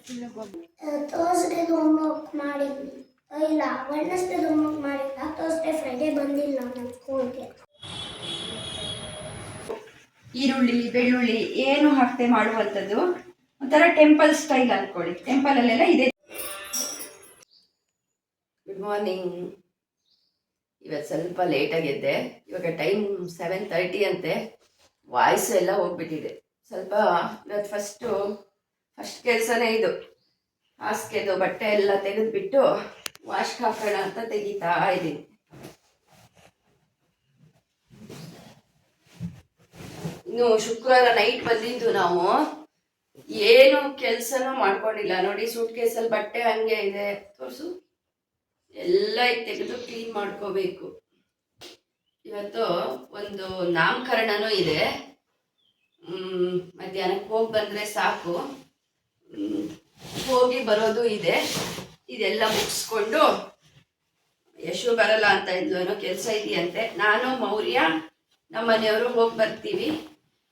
Thursday homework ಮಾಡಿ ಇಲ್ಲ, Wednesday homework ಮಾಡಿಲ್ಲ, ಥರ್ಸ್ಡೇ ಫ್ರೈಡೇ ಬಂದಿಲ್ಲ ನನ್ನ ಸ್ಕೂಲ್ಗೆ. ಈರುಳ್ಳಿ ಬೆಳ್ಳುಳ್ಳಿ ಏನು ಹಾಕ್ತೆ ಮಾಡುವಂಥದ್ದು ಒಂಥರ ಟೆಂಪಲ್ ಸ್ಟೈಲ್ ಅನ್ಕೊಳ್ಳಿ. ಟೆಂಪಲ್ ಅಲ್ಲೆಲ್ಲ ಇದೆ. Good morning. ಇವತ್ತು ಸ್ವಲ್ಪ ಲೇಟಾಗಿ ಎದ್ದೆ. ಇವಾಗ ಟೈಮ್ 7:30 ಅಂತೆ. ವಾಯ್ಸು ಎಲ್ಲ ಹೋಗ್ಬಿಟ್ಟಿದೆ ಸ್ವಲ್ಪ. ಇವತ್ತು ಫಸ್ಟ್ ಕೆಲಸನೇ ಇದು. ಹಾಸಿಗೆದು ಬಟ್ಟೆ ಎಲ್ಲ ತೆಗೆದುಬಿಟ್ಟು ವಾಶ್ಗೆ ಹಾಕೋಣ ಅಂತ ತೆಗಿತಾ ಇದ್ದೀನಿ. ಇನ್ನು ಶುಕ್ರವಾರ ನೈಟ್ ಬಂದಿದ್ದು ನಾವು ಏನು ಕೆಲಸನೂ ಮಾಡ್ಕೊಂಡಿಲ್ಲ. ನೋಡಿ ಸೂಟ್ ಕೇಸಲ್ಲಿ ಬಟ್ಟೆ ಹಂಗೆ ಇದೆ, ತೋರಿಸು. ಎಲ್ಲ ತೆಗೆದು ಕ್ಲೀನ್ ಮಾಡ್ಕೋಬೇಕು. ಇವತ್ತು ಒಂದು ನಾಮಕರಣನೂ ಇದೆ. ಮಧ್ಯಾಹ್ನಕ್ಕೆ ಹೋಗಿ ಬಂದರೆ ಸಾಕು. ಹೋಗಿ ಬರೋದು ಇದೆ. ಇದೆಲ್ಲ ಮುಗಿಸ್ಕೊಂಡು ಯಶು ಬರಲ್ಲ ಅಂತ ಇದ್ಲು, ಏನೋ ಕೆಲಸ ಇದೆಯಂತೆ. ನಾನು ಮೌರ್ಯ ನಮ್ಮ ಮನೆಯವರು ಹೋಗಿ ಬರ್ತೀವಿ.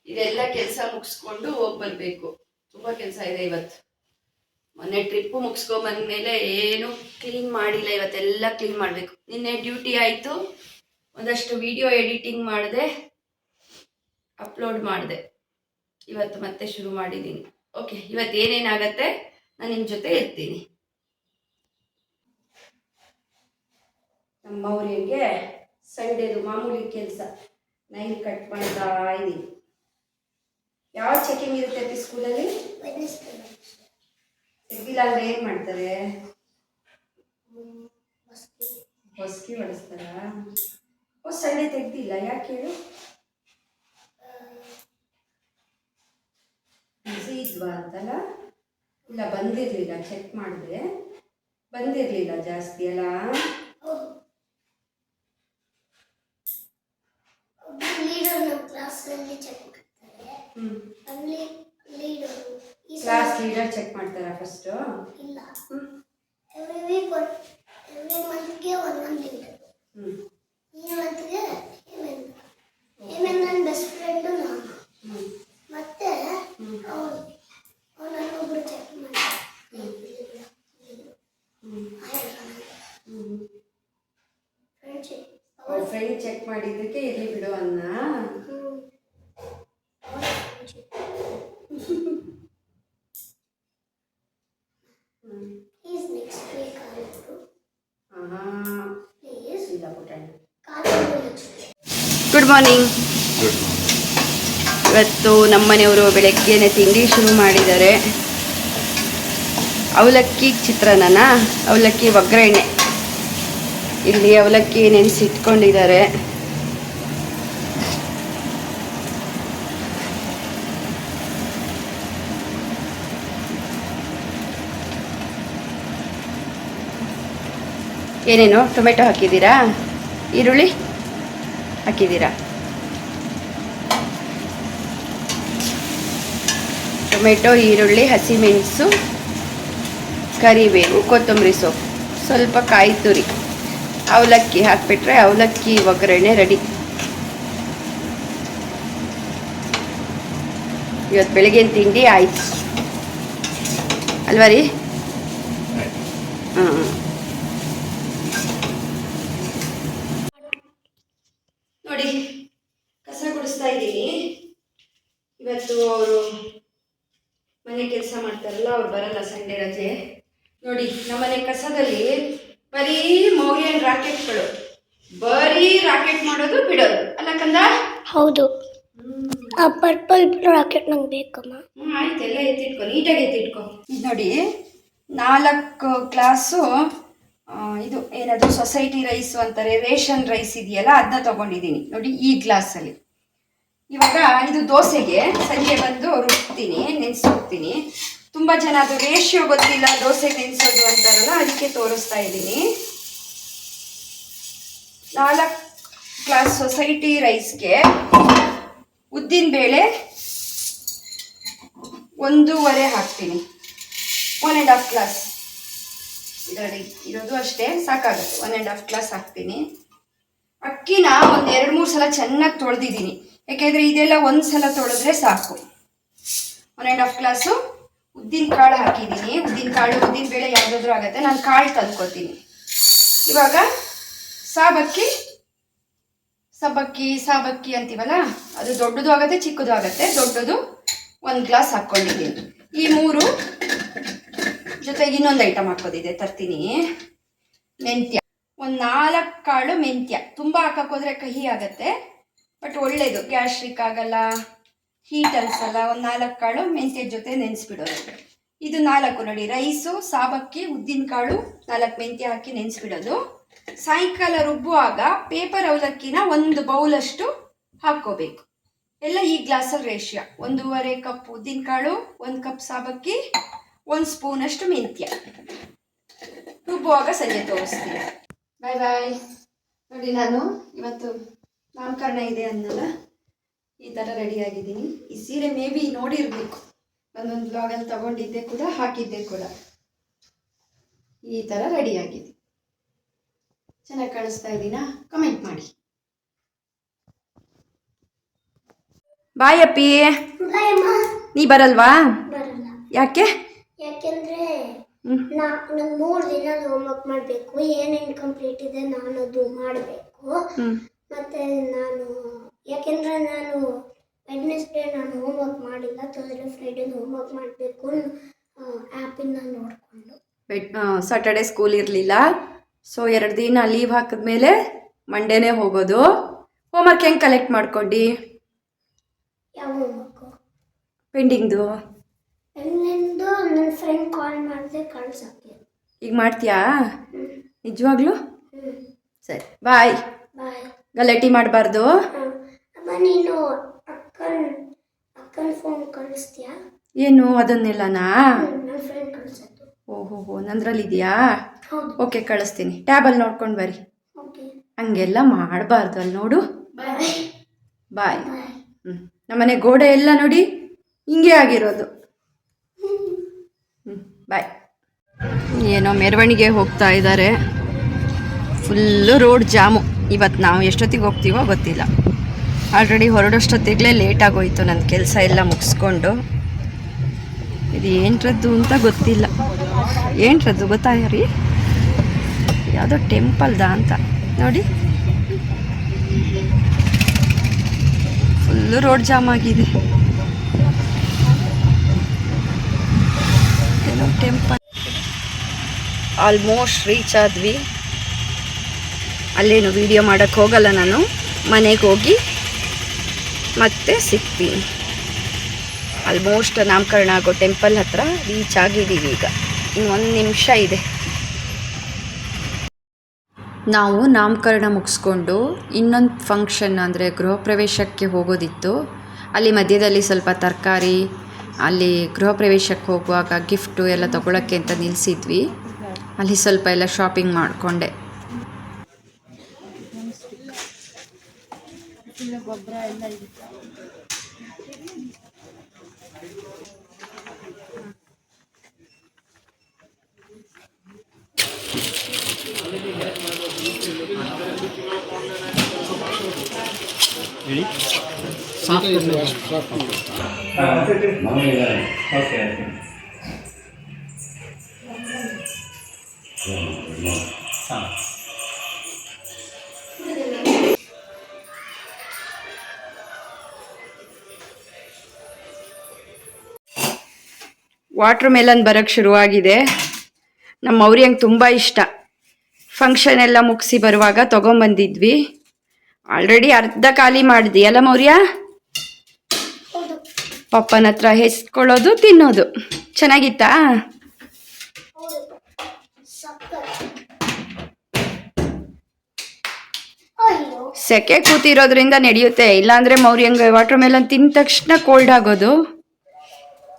ಇದೆಲ್ಲ ಕೆಲಸ ಮುಗಿಸ್ಕೊಂಡು ಹೋಗಿ ಬರಬೇಕು. ತುಂಬ ಕೆಲಸ ಇದೆ ಇವತ್ತು. ಮೊನ್ನೆ ಟ್ರಿಪ್ಪು ಮುಗಿಸ್ಕೊಂಬಂದ್ಮೇಲೆ ಏನು ಕ್ಲೀನ್ ಮಾಡಿಲ್ಲ. ಇವತ್ತೆಲ್ಲ ಕ್ಲೀನ್ ಮಾಡಬೇಕು. ನಿನ್ನೆ ಡ್ಯೂಟಿ ಆಯಿತು. ಒಂದಷ್ಟು ವಿಡಿಯೋ ಎಡಿಟಿಂಗ್ ಮಾಡಿದೆ, ಅಪ್ಲೋಡ್ ಮಾಡಿದೆ. ಇವತ್ತು ಮತ್ತೆ ಶುರು ಮಾಡಿದ್ದೀನಿ. ಓಕೆ, ಇವತ್ತು ಏನೇನಾಗತ್ತೆ ನಾನು ನಿಮ್ಮ ಜೊತೆ ಇರ್ತೀನಿ. ನಮ್ಮ ಮೌರ್ಯಂಗೆ ಸಂಡೇದು ಮಾಮೂಲಿ ಕೆಲಸ ನೈಲ್ ಕಟ್ ಮಾಡ್ತಾ ಇದ್ದೀನಿ. ಯಾವ ಚೆಕಿಂಗ್ ಇರುತ್ತೆ ಸ್ಕೂಲಲ್ಲಿ? ತೆಗಿಲ್ಲ ಅಂದ್ರೆ ಏನು ಮಾಡ್ತಾರೆ? ಹೊಸ್ಕಿ ಹೊಡಿಸ್ತಾರ? ಸಂಡೆ ತೆಗ್ದಿಲ್ಲ, ಯಾಕೆ ಹೇಳು? ಬಿಸಿ ಇದ್ವಾ ಅಂತಲ್ಲ? ಇಲ್ಲ, ಬಂದಿರಲಿಲ್ಲ. ಚೆಕ್ ಮಾಡಿದೆ, ಬಂದಿರಲಿಲ್ಲ ಜಾಸ್ತಿ ಅಲ್ಲ. ಕ್ಲಾಸ್ ಲೀಡರ್ ಚೆಕ್ ಮಾಡ್ತಾರಾ ಫಸ್ಟ್? ಇಲ್ಲ, ಎವ್ರಿ ವೀಕ್ ಎವ್ರಿ ಮಂತ್ಗೆ ಒಂದೊಂದು ಲೀಡರ್. ಈ ಮಂತ್ಗೆ ನನ್ನ ಬೆಸ್ಟ್ ಫ್ರೆಂಡು ನಾನು. ಮತ್ತೆ ಅವನನ್ನೊಬ್ರು ಚೆಕ್ ಮಾಡ್ತಾರೆ. ಫ್ರೆಂಡ್ ಚೆಕ್ ಮಾಡಿದ್ದಕ್ಕೆ ಇರ್ಲಿ ಬಿಡು ಅನ್ನ. Good morning. ಇವತ್ತು ನಮ್ಮನೆಯವರು ಬೆಳಗ್ಗೆನೆ ತಿಂಡಿ ಶುರು ಮಾಡಿದ್ದಾರೆ. ಅವಲಕ್ಕಿ ಚಿತ್ರಾನ್ನ, ಅವಲಕ್ಕಿ ಒಗ್ಗರಣೆ. ಇಲ್ಲಿ ಅವಲಕ್ಕಿ ನೆನೆಸಿಟ್ಕೊಂಡಿದ್ದಾರೆ. ಏನೇನು ಟೊಮೆಟೊ ಹಾಕಿದ್ದೀರಾ? ಈರುಳ್ಳಿ ಹಾಕಿದ್ದೀರಾ? ಟೊಮೆಟೊ, ಈರುಳ್ಳಿ, ಹಸಿಮೆಣಸು, ಕರಿಬೇವು, ಕೊತ್ತಂಬರಿ ಸೊಪ್ಪು, ಸ್ವಲ್ಪ ಕಾಯಿ ತುರಿ, ಅವಲಕ್ಕಿ ಹಾಕಿಬಿಟ್ರೆ ಅವಲಕ್ಕಿ ಒಗ್ಗರಣೆ ರೆಡಿ. ಇವತ್ತು ಬೆಳಗಿನ ತಿಂಡಿ ಆಯ್ತು ಅಲ್ವಾ ರೀ? ನೋಡಿ, ಕಸ ಗುಡಿಸ್ತಾ ಇದ್ದೀನಿ. ಇವತ್ತು ಅವರು ಮನೆ ಕೆಲಸ ಮಾಡ್ತಾರಲ್ಲ, ಅವ್ರು ಬರಲ್ಲ, ಸಂಡೇ ರಜೆ. ನೋಡಿ, ನಮ್ಮನೆ ಕಸದಲ್ಲಿ ಬರೀ ಮೌರ್ಯನ್ ರಾಕೆಟ್ಗಳು, ಬರೀ ರಾಕೆಟ್ ಮಾಡೋದು ಬಿಡೋದು ಅಲ್ಲ ಕಂದ? ಹೌದು. ಆ ಪರ್ಪಲ್ ರಾಕೆಟ್ ನಂಗೆ ಬೇಕಮ್ಮ. ಆಯ್ತು, ಎಲ್ಲ ಎತ್ತಿಟ್ಕೊ, ನೀಟಾಗಿ ಎತ್ತಿಟ್ಕೊ. ಇದು ನೋಡಿ, 4 ಗ್ಲಾಸು ಇದು ಏನದು ಸೊಸೈಟಿ ರೈಸು ಅಂತಾರೆ, ರೇಷನ್ ರೈಸ್ ಇದೆಯಲ್ಲ, ಅದನ್ನ ತೊಗೊಂಡಿದ್ದೀನಿ. ನೋಡಿ ಈ ಗ್ಲಾಸಲ್ಲಿ. ಇವಾಗ ಇದು ದೋಸೆಗೆ ಸಂಜೆ ಬಂದು ರುಬ್ತೀನಿ, ನೆನೆಸೋಗ್ತೀನಿ. ತುಂಬ ಜನ ಅದು ರೇಷಿಯೋ ಗೊತ್ತಿಲ್ಲ, ದೋಸೆಗೆ ನೆನೆಸೋದು ಅಂತಾರಲ್ಲ, ಅದಕ್ಕೆ ತೋರಿಸ್ತಾ ಇದ್ದೀನಿ. 4 ಗ್ಲಾಸ್ ಸೊಸೈಟಿ ರೈಸ್ಗೆ ಉದ್ದಿನಬೇಳೆ 1.5 ಹಾಕ್ತೀನಿ. 1.5 ಗ್ಲಾಸ್ ಇದರಲ್ಲಿ ಇರೋದು ಅಷ್ಟೇ, ಸಾಕಾಗುತ್ತೆ. 1.5 ಗ್ಲಾಸ್ ಹಾಕ್ತೀನಿ. ಅಕ್ಕಿನ ಒಂದು 2-3 ಸಲ ಚೆನ್ನಾಗಿ ತೊಳೆದಿದ್ದೀನಿ, ಯಾಕೆಂದರೆ ಇದೆಲ್ಲ ಒಂದು ಸಲ ತೊಳೆದ್ರೆ ಸಾಕು. 1.5 ಗ್ಲಾಸು ಉದ್ದಿನ ಕಾಳು ಹಾಕಿದ್ದೀನಿ. ಉದ್ದಿನ ಕಾಳು ಉದ್ದಿನ ಬೇಳೆ ಯಾವುದಾದ್ರೂ ಆಗುತ್ತೆ. ನಾನು ಕಾಳು ತಂದ್ಕೊತೀನಿ. ಇವಾಗ ಸಾಬಕ್ಕಿ ಅಂತೀವಲ್ಲ, ಅದು ದೊಡ್ಡದು ಆಗುತ್ತೆ ಚಿಕ್ಕದು ಆಗುತ್ತೆ. ದೊಡ್ಡದು 1 ಗ್ಲಾಸ್ ಹಾಕ್ಕೊಂಡಿದ್ದೀನಿ. ಈ 3 ಜೊತೆಗೆ ಇನ್ನೊಂದು ಐಟಮ್ ಹಾಕೋದಿದೆ, ತರ್ತೀನಿ. ಮೆಂತ್ಯ 4 ಕಾಳು ಮೆಂತ್ಯ. ತುಂಬ ಹಾಕೋದ್ರೆ ಕಹಿ ಆಗುತ್ತೆ, ಬಟ್ ಒಳ್ಳೇದು, ಗ್ಯಾಸ್ಟ್ರಿಕ್ ಆಗಲ್ಲ, ಹೀಟ್ ಅನ್ಸಲ್ಲ. 4 ಕಾಳು ಮೆಂತ್ಯ ಜೊತೆ ನೆನೆಸ್ಬಿಡೋದು. ಇದು 4 ನೋಡಿ, ರೈಸು, ಸಾಬಕ್ಕಿ, ಉದ್ದಿನ ಕಾಳು, 4 ಮೆಂತ್ಯ ಹಾಕಿ ನೆನೆಸ್ಬಿಡೋದು. ಸಾಯಂಕಾಲ ರುಬ್ಬುವಾಗ ಪೇಪರ್ ಅವಲಕ್ಕಿನ 1 ಬೌಲಷ್ಟು ಹಾಕ್ಕೋಬೇಕು. ಎಲ್ಲ ಈ ಗ್ಲಾಸಲ್ಲಿ ರೇಷಿಯೋ. 1.5 ಕಪ್ ಉದ್ದಿನ ಕಾಳು, 1 ಕಪ್ ಸಾಬಕ್ಕಿ, 1 ಸ್ಪೂನಷ್ಟು ಮೆಂತ್ಯ. ರುಬ್ಬುವಾಗ ಸಂಜೆ ತೋರಿಸ್ತೀನಿ. ಬಾಯ್ ಬಾಯ್. ನೋಡಿ, ನಾನು ಇವತ್ತು ನಾಮಕರಣ ಇದೆ ಅನ್ನಲ್ಲ, ಈ ಥರ ರೆಡಿಯಾಗಿದ್ದೀನಿ. ಈ ಸೀರೆ ಮೇ ಬಿ ನೋಡಿರಬೇಕು, ಒಂದೊಂದು ಬ್ಲಾಗಲ್ಲಿ ತಗೊಂಡಿದ್ದೆ ಕೂಡ, ಹಾಕಿದ್ದೆ ಕೂಡ. ಈ ಥರ ರೆಡಿಯಾಗಿದೆ. ಚೆನ್ನಾಗಿ ಕಾಣಿಸ್ತಾ ಇದ್ದೀನಾ? ಕಮೆಂಟ್ ಮಾಡಿ. ಬಾಯ್ ಅಪ್ಪಿ. ನೀ ಬರಲ್ವಾ? ಬರಲ್ಲ. ಯಾಕೆ? ಯಾಕೆಂದ್ರೆ ನಂಗೆ 3 ದಿನ ಹೋಮ್ವರ್ಕ್ ಮಾಡಬೇಕು. ಏನೇನು ಕಂಪ್ಲೀಟ್ ಇದೆ ನಾನು ಅದು ಮಾಡಬೇಕು. ಮತ್ತೆ ಯಾಕೆಂದ್ರೆ ನಾನು ವೆಡ್ನೆಸ್ಡೇ ನಾನು ಹೋಮ್ವರ್ಕ್ ಮಾಡಿಲ್ಲ. ಥರ್ಸ್ಡೇ ಫ್ರೈಡೇ ಹೋಮ್ವರ್ಕ್ ಮಾಡಬೇಕು ಆ್ಯಪಿಂದ ನೋಡಿಕೊಂಡು. ಸಾಟರ್ಡೆ ಸ್ಕೂಲ್ ಇರಲಿಲ್ಲ, ಸೊ 2 ದಿನ ಲೀವ್ ಹಾಕಿದ್ಮೇಲೆ ಮಂಡೇನೇ ಹೋಗೋದು. ಹೋಮ್ವರ್ಕ್ ಹೆಂಗೆ ಕಲೆಕ್ಟ್ ಮಾಡ್ಕೊಂಡು? ಯಾವ ಹೋಮ್ವರ್ಕು? ಪೆಂಡಿಂಗ್ದು. ಹೆಂಗೆಂದು ನನ್ನ ಫ್ರೆಂಡ್ ಕಾಲ್ ಮಾಡಿದೆ ಕಳ್ಸೋಕ್ಕೆ. ಈಗ ಮಾಡ್ತೀಯಾ ನಿಜವಾಗ್ಲೂ? ಸರಿ, ಬಾಯ್. ಬಾಯ್. ಗಲಾಟೆ ಮಾಡಬಾರ್ದು. ಅಮ್ಮ, ನೀನು ಅಕ್ಕನ ಫೋನ್ ಕಳಿಸ್ತೀಯಾ? ಏನು ಅದನ್ನೆಲ್ಲನಾ? ನನ್ನ ಫ್ರೆಂಡ್ ಕಳ್ಸೋದು. ಓಹೋ, ನಂದ್ರಲ್ಲಿದೆಯಾ? ಹೌದು. ಓಕೆ, ಕಳಿಸ್ತೀನಿ. ಟ್ಯಾಬಲ್ಲಿ ನೋಡ್ಕೊಂಡು ಬರ್ರಿ. ಓಕೆ. ಹಂಗೆಲ್ಲ ಮಾಡಬಾರ್ದು. ಅಲ್ಲಿ ನೋಡು. ಬಾಯ್. ಬಾಯ್. ನಮ್ಮನೆ ಗೋಡೆ ಎಲ್ಲ ನೋಡಿ ಹಿಂಗೆ ಆಗಿರೋದು. ಬಾಯ್. ಏನೋ ಮೆರವಣಿಗೆ ಹೋಗ್ತಾ ಇದ್ದಾರೆ. Full road jam. ಇವತ್ತು ನಾವು ಎಷ್ಟೊತ್ತಿಗೆ ಹೋಗ್ತೀವೋ ಗೊತ್ತಿಲ್ಲ. ಆಲ್ರೆಡಿ ಹೊರಡೋಷ್ಟೊತ್ತಿಗಲೇ ಲೇಟಾಗೋಯ್ತು ನನ್ನ ಕೆಲಸ ಎಲ್ಲ ಮುಗಿಸ್ಕೊಂಡು. ಇದು ಏನರದ್ದು ಅಂತ ಗೊತ್ತಿಲ್ಲ. ಏನರದ್ದು ಗೊತ್ತಾಯ ರೀ? ಯಾವುದೋ ಟೆಂಪಲ್ದಾ ಅಂತ ನೋಡಿ. ಫುಲ್ಲು ರೋಡ್ ಜಾಮ್ ಆಗಿದೆ. ಏನೋ ಟೆಂಪಲ್. ಆಲ್ಮೋಸ್ಟ್ ರೀಚ್ ಆದ್ವಿ. ಅಲ್ಲೇನು ವಿಡಿಯೋ ಮಾಡೋಕ್ಕೆ ಹೋಗಲ್ಲ ನಾನು. ಮನೆಗೆ ಹೋಗಿ ಮತ್ತೆ ಸಿಗ್ತೀನಿ. ಆಲ್ಮೋಸ್ಟ್ ನಾಮಕರಣ ಆಗೋ ಟೆಂಪಲ್ ಹತ್ರ ರೀಚ್ ಆಗಿದ್ದೀವಿ. ಈಗ ಇನ್ನು 1 ನಿಮಿಷ ಇದೆ. ನಾವು ನಾಮಕರಣ ಮುಗಿಸ್ಕೊಂಡು ಇನ್ನೊಂದು ಫಂಕ್ಷನ್ ಅಂದರೆ ಗೃಹ ಪ್ರವೇಶಕ್ಕೆ ಹೋಗೋದಿತ್ತು. ಅಲ್ಲಿ ಮಧ್ಯದಲ್ಲಿ ಸ್ವಲ್ಪ ತರಕಾರಿ, ಅಲ್ಲಿ ಗೃಹ ಪ್ರವೇಶಕ್ಕೆ ಹೋಗುವಾಗ ಗಿಫ್ಟು ಎಲ್ಲ ತೊಗೊಳಕ್ಕೆ ಅಂತ ನಿಲ್ಲಿಸಿದ್ವಿ. ಅಲ್ಲಿ ಸ್ವಲ್ಪ ಎಲ್ಲ ಶಾಪಿಂಗ್ ಮಾಡಿಕೊಂಡೆ. ವಾಟರ್ ಮೆಲನ್ ಬರೋಕ್ಕೆ ಶುರುವಾಗಿದೆ. ನಮ್ಮ ಅವ್ರಿಗೆ ತುಂಬ ಇಷ್ಟ. ಫಂಕ್ಷನ್ ಎಲ್ಲ ಮುಗಿಸಿ ಬರುವಾಗ ತೊಗೊಂಬಂದಿದ್ವಿ. ಆಲ್ರೆಡಿ ಅರ್ಧ ಖಾಲಿ ಮಾಡಿದ್ವಿ ಅಲ್ಲ ಮೌರ್ಯ? ಪಪ್ಪನ ಹತ್ರ ಹೆಸ್ಕೊಳ್ಳೋದು, ತಿನ್ನೋದು. ಚೆನ್ನಾಗಿತ್ತಾ? ಸೆಕೆ ಕೂತಿರೋದ್ರಿಂದ ನಡೆಯುತ್ತೆ. ಇಲ್ಲಾಂದರೆ ಮೌರ್ಯಂಗೆ ವಾಟರ್ ಮೆಲನ್ ತಿಂದ ತಕ್ಷಣ ಕೋಲ್ಡ್ ಆಗೋದು.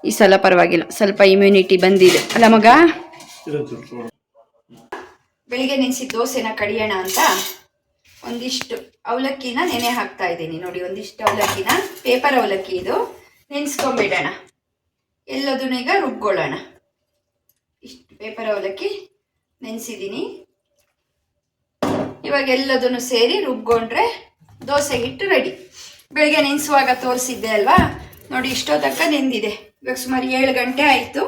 ಈ ಸಲ ಪರವಾಗಿಲ್ಲ, ಸ್ವಲ್ಪ ಇಮ್ಯುನಿಟಿ ಬಂದಿದೆ ಅಲ್ಲ ಮಗ? ಬೆಳಿಗ್ಗೆ ನೆನೆಸಿ ದೋಸೆನ ಕಡಿಯೋಣ ಅಂತ ಒಂದಿಷ್ಟು ಅವಲಕ್ಕಿನ ನೆನೆ ಹಾಕ್ತಾ ಇದ್ದೀನಿ. ನೋಡಿ, ಒಂದಿಷ್ಟು ಅವಲಕ್ಕಿನ, ಪೇಪರ್ ಅವಲಕ್ಕಿ ಇದು, ನೆನೆಸ್ಕೊಂಬಿಡೋಣ. ಎಲ್ಲದನ್ನು ಈಗ ರುಬ್ಕೊಳ್ಳೋಣ. ಇಷ್ಟು ಪೇಪರ್ ಅವಲಕ್ಕಿ ನೆನೆಸಿದ್ದೀನಿ. ಇವಾಗ ಎಲ್ಲದನ್ನು ಸೇರಿ ರುಬ್ಕೊಂಡ್ರೆ ದೋಸೆ ಹಿಟ್ಟು ರೆಡಿ. ಬೆಳಿಗ್ಗೆ ನೆನೆಸುವಾಗ ತೋರಿಸಿದ್ದೆ ಅಲ್ವಾ? ನೋಡಿ, ಇಷ್ಟೋ ತನಕ ನೆಂದಿದೆ. ಇವಾಗ ಸುಮಾರು 7 ಗಂಟೆ ಆಯಿತು.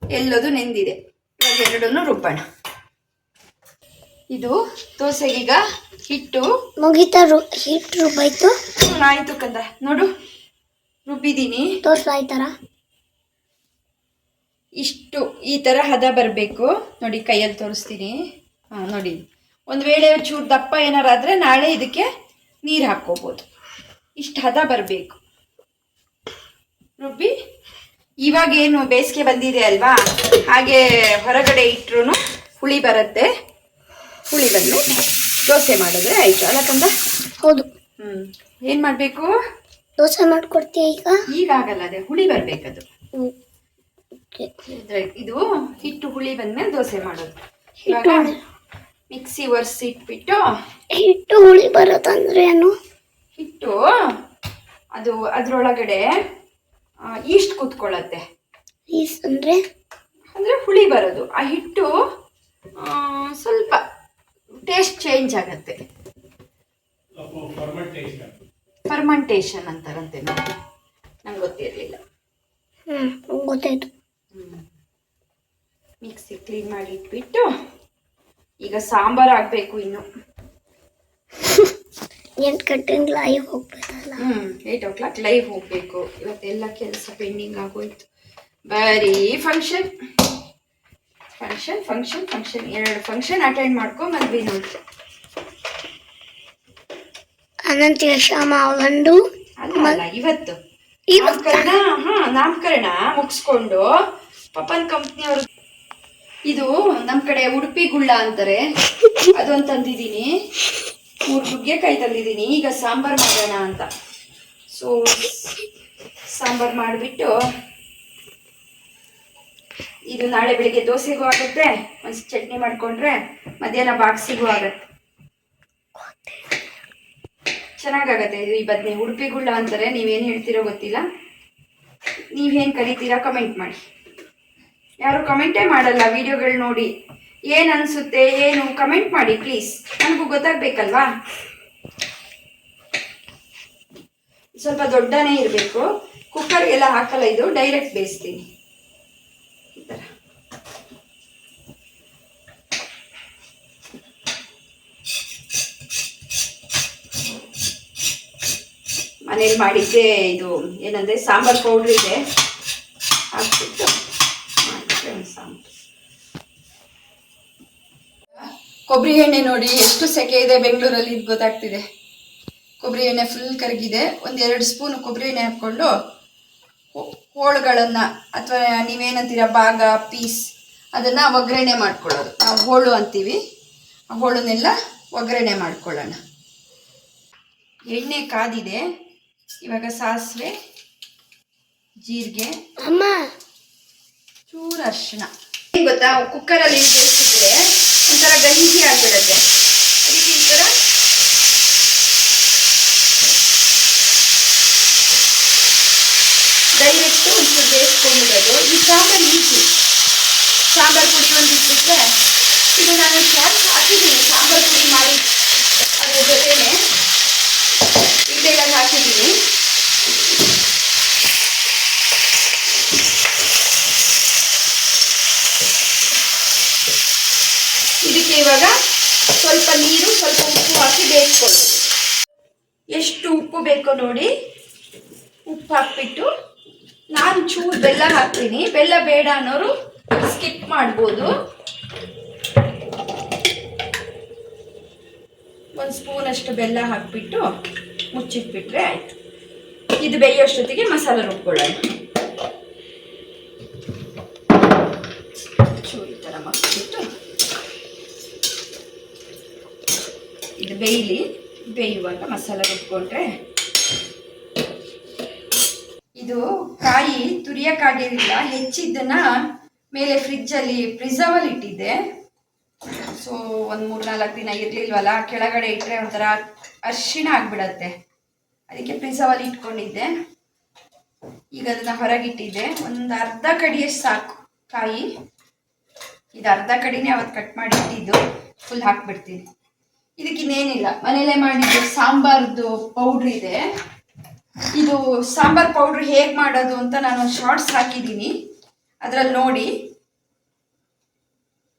ಎಲ್ಲದು ನೆಂದಿದೆ. ಇವಾಗ ಎರಡನ್ನೂ ರುಬ್ಬೋಣ. ಇದು ದೋಸೆಗೀಗ ಹಿಟ್ಟು ಮುಗಿತಾ ಹಿಟ್ಟು ರುಬ್ಬಾಯ್ತು. ಆಯಿತು ಕಂದ, ನೋಡು ರುಬ್ಬಿದ್ದೀನಿ. ತೋರ್ಸ್ಲಾ ಈ ಥರ ಇಷ್ಟು ಈ ಥರ ಹದ ಬರಬೇಕು ನೋಡಿ. ಕೈಯಲ್ಲಿ ತೋರಿಸ್ತೀನಿ. ಹಾಂ ನೋಡಿ, ಒಂದು ವೇಳೆ ಚೂರು ದಪ್ಪ ಏನಾರಾದರೆ ನಾಳೆ ಇದಕ್ಕೆ ನೀರು ಹಾಕ್ಕೋಬೋದು. ಇಷ್ಟು ಹದ ಬರಬೇಕು ರುಬ್ಬಿ. ಇವಾಗೇನು ಬೇಸಿಗೆ ಬಂದಿದೆ ಅಲ್ವಾ, ಹಾಗೆ ಹೊರಗಡೆ ಇಟ್ಟರು ಹುಳಿ ಬರುತ್ತೆ. ಹುಳಿ ಬಂದು ದೋಸೆ ಮಾಡಿದ್ರೆ ಆಯಿತು ಅಲ್ಲ ಕಂದ? ಹೌದು. ಏನು ಮಾಡಬೇಕು? ದೋಸೆ ಮಾಡ್ಕೊಡ್ತೀಯ ಈಗ? ಈಗ ಆಗಲ್ಲ, ಅದೇ ಹುಳಿ ಬರಬೇಕದು. ಇದು ಹಿಟ್ಟು ಹುಳಿ ಬಂದ್ಮೇಲೆ ದೋಸೆ ಮಾಡೋದು. ಇವಾಗ ಮಿಕ್ಸಿ ಒರೆಸಿ ಇಟ್ಬಿಟ್ಟು. ಹಿಟ್ಟು ಹುಳಿ ಬರೋದಂದ್ರೆ ಏನು? ಹಿಟ್ಟು ಅದು ಅದರೊಳಗಡೆ ಈಸ್ಟ್ ಕೂತ್ಕೊಳ್ಳುತ್ತೆ. ಈಸ್ಟ್ ಅಂದರೆ ಹುಳಿ ಬರೋದು. ಆ ಹಿಟ್ಟು ಸ್ವಲ್ಪ ಟೇಸ್ಟ್ ಚೇಂಜ್ ಆಗುತ್ತೆ. ಫರ್ಮೆಂಟೇಷನ್ ಅಂತಾರಂತೆ. ನಂಗೆ ಗೊತ್ತಿರಲಿಲ್ಲ. ಗೊತ್ತಾಯ್ತು. ಮಿಕ್ಸಿ ಕ್ಲೀನ್ ಮಾಡಿ ಇಟ್ಬಿಟ್ಟು ಈಗ ಸಾಂಬಾರು ಆಗಬೇಕು. ಇನ್ನು 8 ಗಂಟೆಗೆ ಲೈವ್ ಹೋಗ್ಬೇಕಲ್ಲ. 8 o'clock ಲೈವ್ ಹೋಗಬೇಕು. ಇವತ್ತೆಲ್ಲ ಕೆಲಸ ಪೆಂಡಿಂಗ್ ಆಗೋಯ್ತು. ಬರೀ function function function function 2 function attend ಮಾಡ್ಕೊಂಡ್ಬಂದ್ವಿ ನೋಡಿ. ಅನಂತ ಶ್ಯಾಮ ಒಂದು ಅಲ್ಲ ಇವತ್ತು ನಾಮಕರಣ ಮುಗಿಸ್ಕೊಂಡು ಪಪ್ಪನ್ ಕಂಪ್ನಿಯವರು. ಇದು ನಮ್ಮ ಕಡೆ ಉಡುಪಿ ಗುಳ್ಳ ಅಂತಾರೆ. ಅದೊಂದು ತಂದಿದ್ದೀನಿ. 3 ನುಗ್ಗೆಕಾಯಿ ತಂದಿದ್ದೀನಿ. ಈಗ ಸಾಂಬಾರು ಮಾಡೋಣ ಅಂತ. ಸೊ ಸಾಂಬಾರು ಮಾಡಿಬಿಟ್ಟು ಇದು ನಾಳೆ ಬೆಳಿಗ್ಗೆ ದೋಸೆಗೂ ಆಗುತ್ತೆ, ಒಂದು ಚಟ್ನಿ ಮಾಡಿಕೊಂಡ್ರೆ ಮಧ್ಯಾಹ್ನ ಬಾಕ್ಸಿಗೂ ಆಗುತ್ತೆ. ಚೆನ್ನಾಗಾಗತ್ತೆ ಇದು. ಈ ಬದನೆ ಉಡುಪಿ ಗುಳ್ಳ ಅಂತಾರೆ. ನೀವೇನು ಹೇಳ್ತೀರೋ ಗೊತ್ತಿಲ್ಲ. ನೀವೇನು ಕರಿತೀರಾ ಕಮೆಂಟ್ ಮಾಡಿ. ಯಾರು ಕಮೆಂಟೇ ಮಾಡಲ್ಲ ವಿಡಿಯೋಗಳು ನೋಡಿ. ಏನು ಅನಿಸುತ್ತೆ ಏನು ಕಮೆಂಟ್ ಮಾಡಿ ಪ್ಲೀಸ್, ನನಗೂ ಗೊತ್ತಾಗಬೇಕಲ್ವಾ. ಸ್ವಲ್ಪ ದೊಡ್ಡನೇ ಇರಬೇಕು. ಕುಕ್ಕರ್ಗೆಲ್ಲ ಹಾಕಲ್ಲ, ಇದು ಡೈರೆಕ್ಟ್ ಬೇಯಿಸ್ತೀನಿ ಈ ಥರ. ಮನೇಲಿ ಮಾಡಿದ್ದೆ. ಇದು ಏನಂದರೆ ಸಾಂಬಾರು ಪೌಡ್ರ್ ಇದೆ, ಹಾಕ್ಬಿಟ್ಟು ಮಾಡಿದ್ರೆ ಒಂದು ಸಾಂಬಾರು. ಕೊಬ್ಬರಿ ಎಣ್ಣೆ ನೋಡಿ ಎಷ್ಟು ಸೆಕೆ ಇದೆ ಬೆಂಗಳೂರಲ್ಲಿ, ಇದು ಗೊತ್ತಾಗ್ತಿದೆ. ಕೊಬ್ಬರಿ ಎಣ್ಣೆ ಫುಲ್ ಕರಗಿದೆ. 1-2 ಸ್ಪೂನ್ ಕೊಬ್ಬರಿ ಎಣ್ಣೆ ಹಾಕ್ಕೊಂಡು ಹೋಳುಗಳನ್ನು ಅಥವಾ ನೀವೇನಂತೀರ ಭಾಗ ಪೀಸ್ ಅದನ್ನು ಒಗ್ಗರಣೆ ಮಾಡ್ಕೊಳ್ಳೋದು. ನಾವು ಹೋಳು ಅಂತೀವಿ. ಆ ಹೋಳನ್ನೆಲ್ಲ ಒಗ್ಗರಣೆ ಮಾಡ್ಕೊಳ್ಳೋಣ. ಎಣ್ಣೆ ಕಾದಿದೆ. ಇವಾಗ ಸಾಸಿವೆ, ಜೀರಿಗೆ, ಚೂರು ಅರಿಶಿನ. ಏನು ಗೊತ್ತಾ, ಕುಕ್ಕರಲ್ಲಿ ಬೇಯಿಸಿದ್ರೆ ಒಂಥರ ಗಲೀಜಿ ಆಗಿಬಿಡುತ್ತೆ. ಅದಕ್ಕೆ ಈ ಥರ ಡೈರೆಕ್ಟು ಒಂಚೂರು ಬೇಯಿಸ್ಕೊಂಡಿರೋದು. ಈ ಸಾಂಬಾರು ಈಸಿ. ಸಾಂಬಾರು ಪುಡಿ ಒಂದು ಇಟ್ಬಿಟ್ರೆ, ಇದು ನಾನು ಕ್ಯಾಸ್ ಹಾಕಿದ್ದೀನಿ ಸಾಂಬಾರು ಪುಡಿ ಮಾಡಿ ಅದ್ರ ಜೊತೆನೆ ಇದೆಲ್ಲ ಹಾಕಿದ್ದೀನಿ. ಇದಕ್ಕೆ ಇವಾಗ ಸ್ವಲ್ಪ ನೀರು, ಸ್ವಲ್ಪ ಉಪ್ಪು ಹಾಕಿ ಬೇಯಿಸ್ಕೊಳ್ಳೋದು. ಎಷ್ಟು ಉಪ್ಪು ಬೇಕೋ ನೋಡಿ. ಉಪ್ಪು ಹಾಕ್ಬಿಟ್ಟು ನಾನು ಚೂರು ಬೆಲ್ಲ ಹಾಕ್ತೀನಿ. ಬೆಲ್ಲ ಬೇಡ ಅನ್ನೋರು ಸ್ಕಿಪ್ ಮಾಡ್ಬೋದು. 1 ಸ್ಪೂನಷ್ಟು ಬೆಲ್ಲ ಹಾಕ್ಬಿಟ್ಟು ಮುಚ್ಚಿಟ್ಬಿಟ್ರೆ ಆಯಿತು. ಇದು ಬೇಯೋಷ್ಟೊತ್ತಿಗೆ ಮಸಾಲೆ ರುಬ್ಕೊಳ್ಳೋಣ. ಚೂರು ಈ ಥರ ಮಗ್ಬಿಟ್ಟು ಇದು ಬೇಯುವಾಗ ಮಸಾಲೆ ರುಬ್ಕೊಂಡ್ರೆ. ಇದು ಕಾಯಿ ತುರಿಯೋಕ್ಕಾಗಿರಲಿಲ್ಲ, ಹೆಚ್ಚಿದ್ದನ್ನ ಮೇಲೆ ಫ್ರಿಜ್ಜಲ್ಲಿ ಪ್ರಿಸರ್ವಲ್ಲಿ ಇಟ್ಟಿದ್ದೆ. ಸೊ ಒಂದು 3-4 ದಿನ ಇರಲಿಲ್ವಲ್ಲ, ಕೆಳಗಡೆ ಇಟ್ಟರೆ ಒಂಥರ ಅರಿಶಿಣ ಆಗಿಬಿಡತ್ತೆ. ಅದಕ್ಕೆ ಪ್ರಿಸರ್ವಲ್ಲಿ ಇಟ್ಕೊಂಡಿದ್ದೆ. ಈಗ ಅದನ್ನು ಹೊರಗಿಟ್ಟಿದ್ದೆ. ಒಂದು ಅರ್ಧ ಕಡಿಯಷ್ಟು ಸಾಕು ಕಾಯಿ. ಇದು ಅರ್ಧ ಕಡಿನೇ ಅವತ್ತು ಕಟ್ ಮಾಡಿ ಇಟ್ಟಿದ್ದು. ಫುಲ್ ಹಾಕ್ಬಿಡ್ತೀನಿ. ಇದಕ್ಕಿನ್ನೇನಿಲ್ಲ, ಮನೇಲೇ ಮಾಡಿದ್ದು ಸಾಂಬಾರ್ದು ಪೌಡ್ರ್ ಇದೆ, ಇದು ಸಾಂಬಾರ್ ಪೌಡ್ರ್ ಹೇಗೆ ಮಾಡೋದು ಅಂತ ನಾನು ಶಾರ್ಟ್ಸ್ ಹಾಕಿದ್ದೀನಿ, ಅದರಲ್ಲಿ ನೋಡಿ.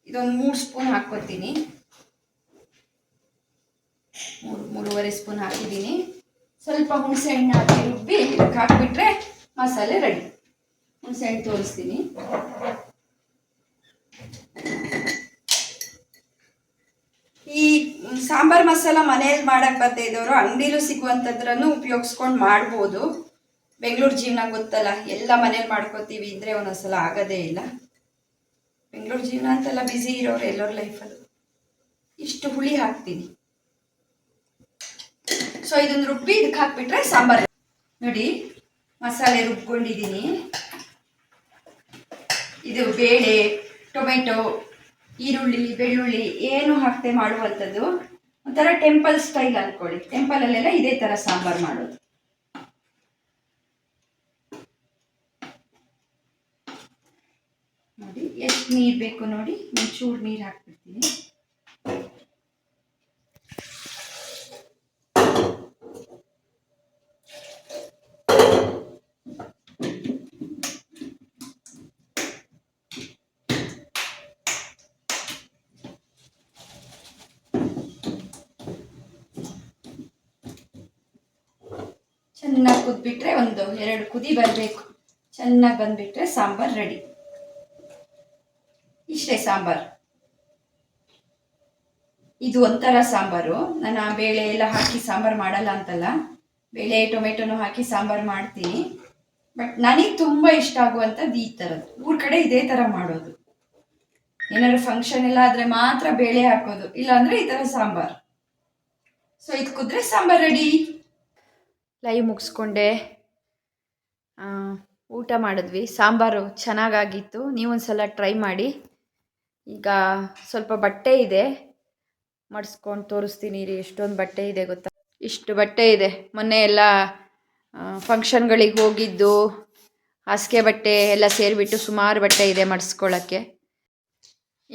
ಇದೊಂದು 3 ಸ್ಪೂನ್ ಹಾಕ್ಕೊತೀನಿ, 3-3.5 ಸ್ಪೂನ್ ಹಾಕಿದ್ದೀನಿ. ಸ್ವಲ್ಪ ಹುಣಸೆ ಹಣ್ಣು ಹಾಕಿ ರುಬ್ಬಿ ಇದಕ್ಕೆ ಹಾಕಿಬಿಟ್ರೆ ಮಸಾಲೆ ರೆಡಿ. ಹುಣಸೆ ಹಣ್ಣು ತೋರಿಸ್ತೀನಿ. ಈ ಸಾಂಬಾರ್ ಮಸಾಲ ಮನೆಯಲ್ಲಿ ಮಾಡಕ್ಕೆ ಬರ್ತಾ ಇದ್ದವರು ಅಂಗಡಿಲೂ ಸಿಗುವಂಥದ್ರನ್ನು ಉಪಯೋಗಿಸ್ಕೊಂಡು ಮಾಡ್ಬೋದು. ಬೆಂಗಳೂರು ಜೀವನ ಗೊತ್ತಲ್ಲ, ಎಲ್ಲ ಮನೇಲಿ ಮಾಡ್ಕೋತೀವಿ ಇದ್ರೆ ಒಂದೊಂದ್ಸಲ ಆಗೋದೇ ಇಲ್ಲ. ಬೆಂಗಳೂರು ಜೀವನ ಅಂತೆಲ್ಲ ಬ್ಯುಸಿ ಇರೋರು ಎಲ್ಲರ ಲೈಫಲ್ಲೂ. ಇಷ್ಟು ಹುಳಿ ಹಾಕ್ತೀನಿ. ಸೊ ಇದನ್ನು ರುಬ್ಬಿ ಇದಕ್ಕೆ ಹಾಕ್ಬಿಟ್ರೆ ಸಾಂಬಾರು ನೋಡಿ. ಮಸಾಲೆ ರುಬ್ಕೊಂಡಿದ್ದೀನಿ. ಇದು ಬೇಳೆ, ಟೊಮೆಟೊ, ಈರುಳ್ಳಿ, ಬೆಳ್ಳುಳ್ಳಿ ಏನು ಹಾಕ್ತೆ ಮಾಡುವಂಥದ್ದು. ಒಂಥರ ಟೆಂಪಲ್ ಸ್ಟೈಲ್ ಅಂದ್ಕೊಳ್ಳಿ. ಟೆಂಪಲಲ್ಲೆಲ್ಲ ಇದೇ ಥರ ಸಾಂಬಾರು ಮಾಡೋದು. ನೋಡಿ ಎಷ್ಟು ನೀರು ಬೇಕು ನೋಡಿ. ಒಂಚೂರು ನೀರು ಹಾಕ್ಬಿಡ್ತೀನಿ. ಚೆನ್ನಾಗಿ ಕುದ್ಬಿಟ್ರೆ 1-2 ಕುದಿ ಬರಬೇಕು. ಚೆನ್ನಾಗಿ ಬಂದುಬಿಟ್ರೆ ಸಾಂಬಾರು ರೆಡಿ. ಇಷ್ಟೇ ಸಾಂಬಾರು. ಇದು ಒಂಥರ ಸಾಂಬಾರು. ನಾನು ಆ ಬೇಳೆ ಎಲ್ಲ ಹಾಕಿ ಸಾಂಬಾರು ಮಾಡಲ್ಲ ಅಂತಲ್ಲ, ಬೇಳೆ ಟೊಮೆಟೊನು ಹಾಕಿ ಸಾಂಬಾರು ಮಾಡ್ತೀನಿ. ಬಟ್ ನನಗೆ ತುಂಬ ಇಷ್ಟ ಆಗುವಂಥದ್ದು ಈ ಥರದ್ದು. ಊರ ಕಡೆ ಇದೇ ಥರ ಮಾಡೋದು. ಏನಾದ್ರು ಫಂಕ್ಷನ್ ಎಲ್ಲ ಆದರೆ ಮಾತ್ರ ಬೇಳೆ ಹಾಕೋದು, ಇಲ್ಲಾಂದರೆ ಈ ಥರ ಸಾಂಬಾರು. ಸೊ ಇದು ಕುದ್ರೆ ಸಾಂಬಾರು ರೆಡಿ. ಲೈವ್ ಮುಗಿಸ್ಕೊಂಡೆ, ಊಟ ಮಾಡಿದ್ವಿ. ಸಾಂಬಾರು ಚೆನ್ನಾಗಾಗಿತ್ತು. ನೀವೊಂದ್ಸಲ ಟ್ರೈ ಮಾಡಿ. ಈಗ ಸ್ವಲ್ಪ ಬಟ್ಟೆ ಇದೆ, ಮಡಿಸ್ಕೊಂಡು ತೋರಿಸ್ತೀನಿ ರೀ. ಎಷ್ಟೊಂದು ಬಟ್ಟೆ ಇದೆ ಗೊತ್ತಾ? ಇಷ್ಟು ಬಟ್ಟೆ ಇದೆ. ಮೊನ್ನೆ ಎಲ್ಲ ಫಂಕ್ಷನ್ಗಳಿಗೆ ಹೋಗಿದ್ದು, ಹಾಸಿಗೆ ಬಟ್ಟೆ ಎಲ್ಲ ಸೇರಿಬಿಟ್ಟು ಸುಮಾರು ಬಟ್ಟೆ ಇದೆ ಮಡಿಸ್ಕೊಳ್ಳೋಕ್ಕೆ.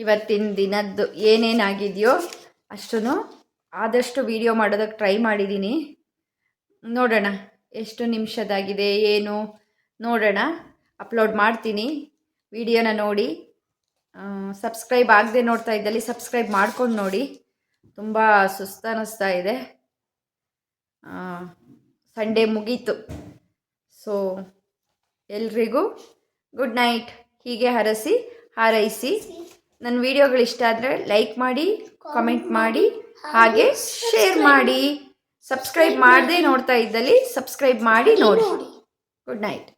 ಇವತ್ತಿನ ದಿನದ್ದು ಏನೇನಾಗಿದೆಯೋ ಅಷ್ಟೂ ಆದಷ್ಟು ವಿಡಿಯೋ ಮಾಡೋದಕ್ಕೆ ಟ್ರೈ ಮಾಡಿದ್ದೀನಿ. ನೋಡೋಣ ಎಷ್ಟು ನಿಮಿಷದಾಗಿದೆ ಏನು ನೋಡೋಣ. ಅಪ್ಲೋಡ್ ಮಾಡ್ತೀನಿ. ವಿಡಿಯೋನ ನೋಡಿ. ಸಬ್ಸ್ಕ್ರೈಬ್ ಆಗದೆ ನೋಡ್ತಾ ಇದ್ದಲ್ಲಿ ಸಬ್ಸ್ಕ್ರೈಬ್ ಮಾಡ್ಕೊಂಡು ನೋಡಿ. ತುಂಬ ಸುಸ್ತಾನಿಸ್ತಾ ಇದೆ. ಸಂಡೇ ಮುಗೀತು. ಸೊ ಎಲ್ರಿಗೂ ಗುಡ್ ನೈಟ್. ಹೀಗೆ ಹಾರೈಸಿ. ನನ್ನ ವಿಡಿಯೋಗಳು ಇಷ್ಟ ಆದರೆ ಲೈಕ್ ಮಾಡಿ, ಕಮೆಂಟ್ ಮಾಡಿ, ಹಾಗೆ ಶೇರ್ ಮಾಡಿ. ಸಬ್ಸ್ಕ್ರೈಬ್ ಮಾಡದೆ ನೋಡ್ತಾ ಇದ್ದಲ್ಲಿ ಸಬ್ಸ್ಕ್ರೈಬ್ ಮಾಡಿ ನೋಡಿ. Good night.